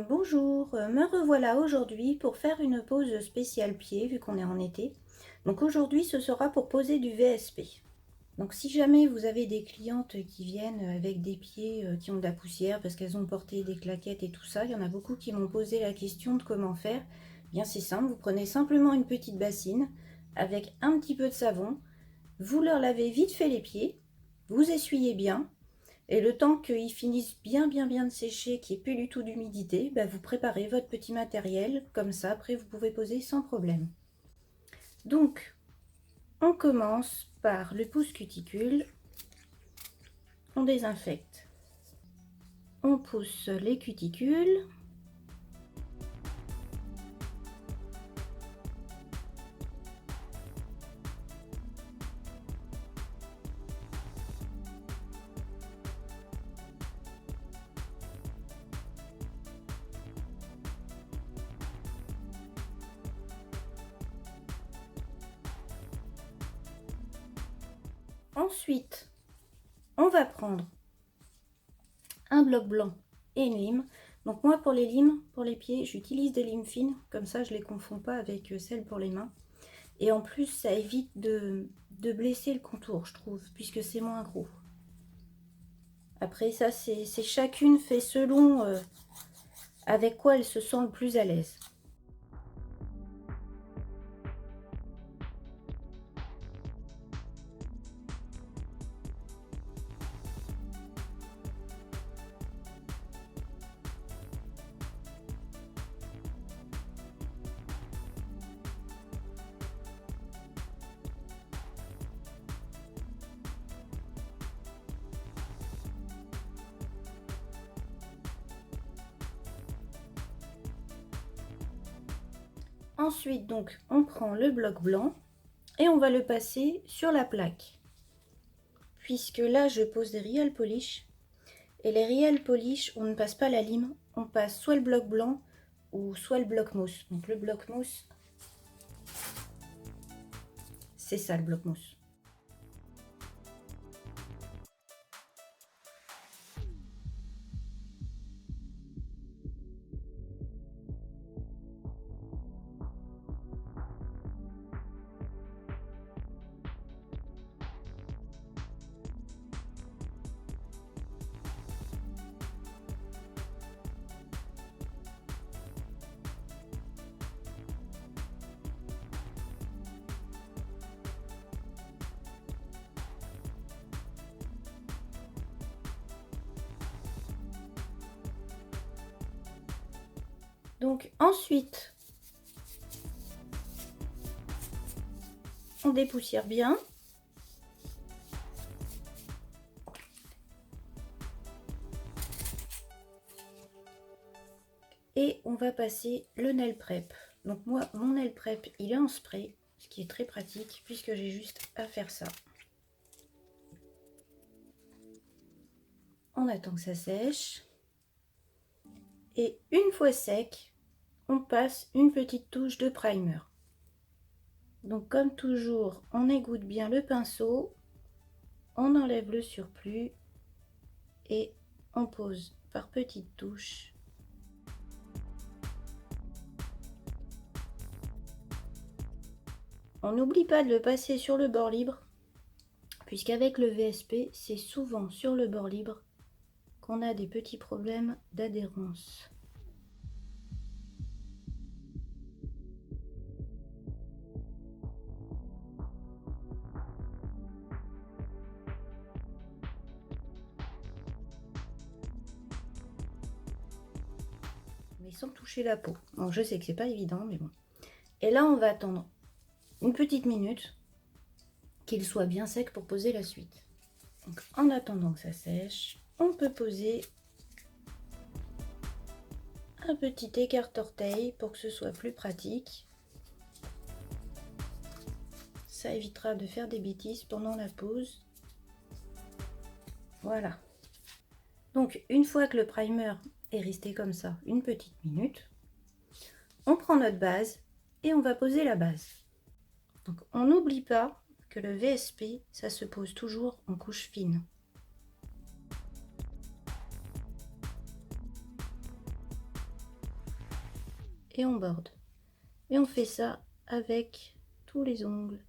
Bonjour, me revoilà aujourd'hui pour faire une pose spéciale pied vu qu'on est en été. Donc aujourd'hui ce sera pour poser du VSP. Donc si jamais vous avez des clientes qui viennent avec des pieds qui ont de la poussière parce qu'elles ont porté des claquettes et tout ça, il y en a beaucoup qui m'ont posé la question de comment faire. Bien c'est simple, vous prenez simplement une petite bassine avec un petit peu de savon, vous leur lavez vite fait les pieds, vous essuyez bien. Et le temps qu'ils finissent bien de sécher, qu'il n'y ait plus du tout d'humidité, vous préparez votre petit matériel, comme ça après vous pouvez poser sans problème. Donc on commence par le pouce cuticule, on désinfecte, on pousse les cuticules, ensuite on va prendre un bloc blanc et une lime. Donc moi pour les limes, pour les pieds, j'utilise des limes fines, comme ça je les confonds pas avec celles pour les mains. Et en plus ça évite de blesser le contour, je trouve, puisque c'est moins gros. Après ça c'est chacune fait selon avec quoi elle se sent le plus à l'aise. Ensuite donc on prend le bloc blanc et on va le passer sur la plaque, puisque là je pose des real polish, et les real polish on ne passe pas la lime, on passe soit le bloc blanc ou soit le bloc mousse. Donc le bloc mousse, c'est ça le bloc mousse. Donc ensuite, on dépoussière bien. Et on va passer le nail prep. Donc moi, mon nail prep, il est en spray, ce qui est très pratique puisque j'ai juste à faire ça. On attend que ça sèche. Et une fois sec, on passe une petite touche de primer. Donc comme toujours, on égoutte bien le pinceau, on enlève le surplus et on pose par petites touches. On n'oublie pas de le passer sur le bord libre, puisqu'avec le VSP, c'est souvent sur le bord libre qu'on a des petits problèmes d'adhérence. Mais sans toucher la peau. Bon, je sais que c'est pas évident, mais bon. Et là, on va attendre une petite minute qu'il soit bien sec pour poser la suite. Donc, en attendant que ça sèche, on peut poser un petit écarte-orteil pour que ce soit plus pratique. Ça évitera de faire des bêtises pendant la pose. Voilà. Donc, une fois que le primer est resté comme ça une petite minute, on prend notre base et on va poser la base. Donc, on n'oublie pas que le VSP, ça se pose toujours en couche fine. et on borde. Et on fait ça avec tous les ongles.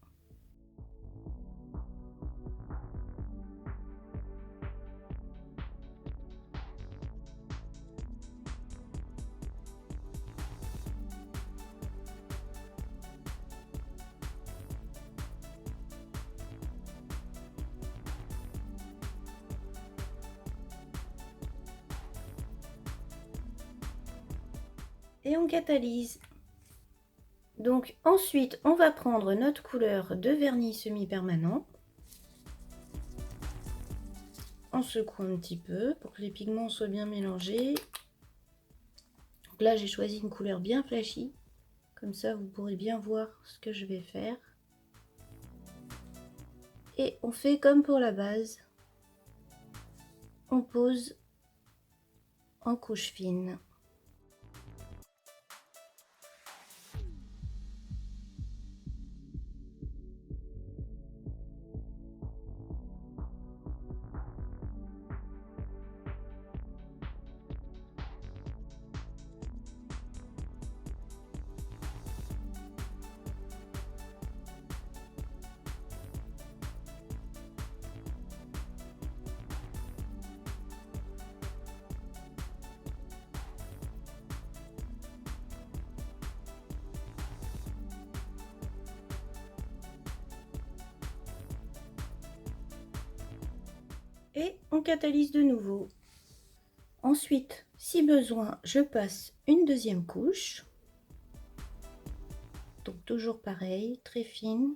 Et on catalyse. Donc ensuite, on va prendre notre couleur de vernis semi-permanent. On secoue un petit peu pour que les pigments soient bien mélangés. Donc là, j'ai choisi une couleur bien flashy. Comme ça, vous pourrez bien voir ce que je vais faire. Et on fait comme pour la base. On pose en couche fine. Et on catalyse de nouveau. Ensuite, si besoin, je passe une deuxième couche. Donc toujours pareil, très fine.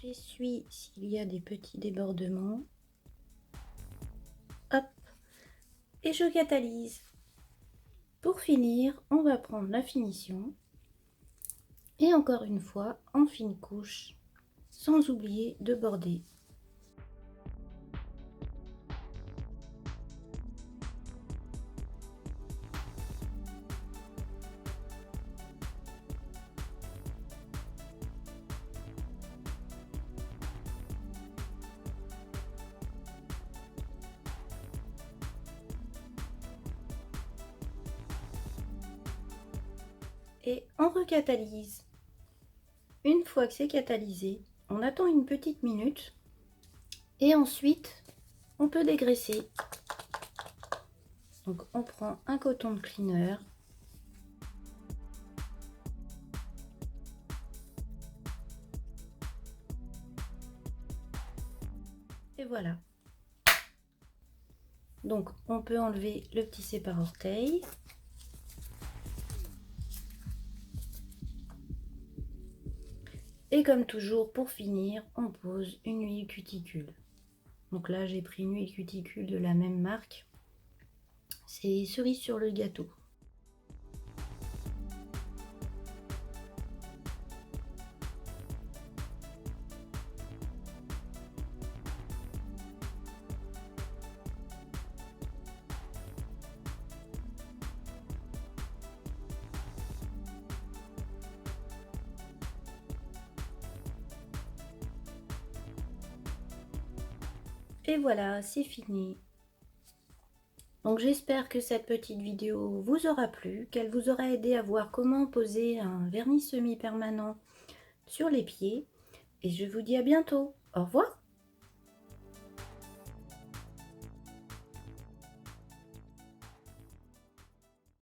J'essuie s'il y a des petits débordements. Hop, et je catalyse. Pour finir, on va prendre la finition. Et encore une fois, en fine couche, sans oublier de border. Et on recatalyse. Une fois que c'est catalysé, on attend une petite minute et ensuite on peut dégraisser. Donc on prend un coton de cleaner. Et voilà. Donc on peut enlever le petit sépare-orteil. Et comme toujours, pour finir, on pose une huile cuticule. Donc là, j'ai pris une huile cuticule de la même marque. C'est cerise sur le gâteau. Et voilà, c'est fini. Donc j'espère que cette petite vidéo vous aura plu, qu'elle vous aura aidé à voir comment poser un vernis semi-permanent sur les pieds. Et je vous dis à bientôt. Au revoir.